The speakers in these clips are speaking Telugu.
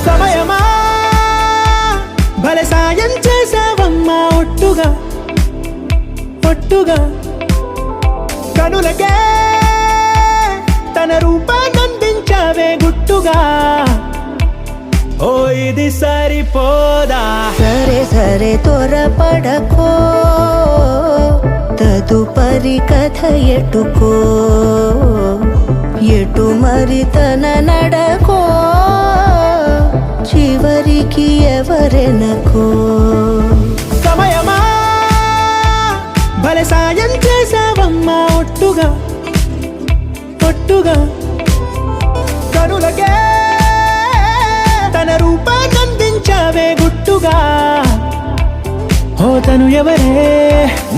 సమయమా భలే సాయం చేసావమ్మా ఒట్టుగా ఒట్టుగా కనులకే తన రూపాన్నందించావే గుట్టుగా ఓ ఇది సరిపోదా సరే సరే త్వరపడకో తదుపరి కథ ఎటుకో ఎటు మరి తన నడకో చివరికి ఎవరెనకో సమయమా భలే సాయం చేసావమ్మా ఒట్టుగా ఒట్టుగా కనులకే తన రూపాన్నందించావే గుట్టుగా ఓ తను ఎవరే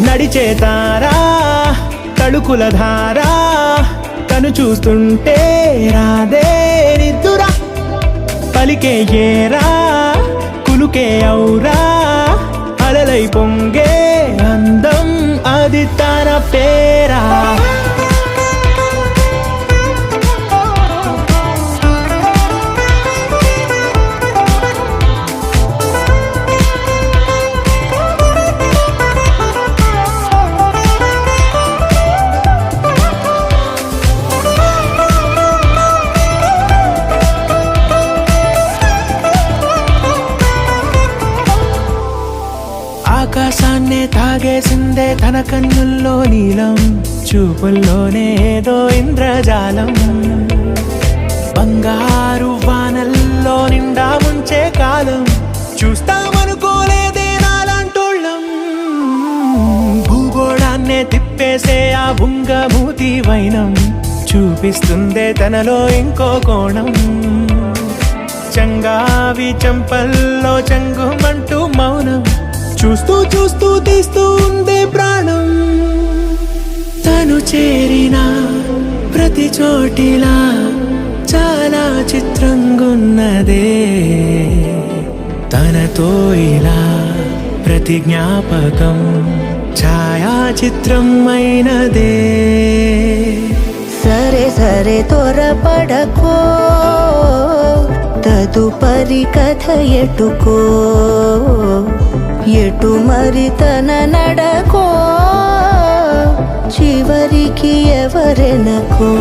నడిచే తారా తడుకుల ధారా తను చూస్తుంటే రాదే నిద్దురా పలికే ఏరా కులుకే ఔరా అలలై పొంగే అందం అది తన పేరా ఆకాశాన్నే తాగేసిందే తన కన్నుల్లో నీలం చూపుల్లోనే ఏదో ఇంద్రజాలం బంగారు వానల్లో నిండా ముంచే కాలం చూస్తామనుకోలేదే నాలాంటోళ్ళం భూగోళాన్నే తిప్పేసే ఆ బుంగమూతి వైనం చూపిస్తుందే తనలో ఇంకో కోణం చంగావి చంపల్లో చంగుమంటూ మౌనం చూస్తూ చూస్తూ తీస్తూ ఉందే ప్రాణం తను చేరిన ప్రతి చోటిలా చాలా చిత్రంగున్నదే తనతో ఇలా ప్రతి జ్ఞాపకం ఛాయాచిత్రం అయినదే సరే సరే త్వరపడకో తదుపరి కథ ఎటుకో ఎటు మరి తన నడకో చివరికి ఎవరెనకో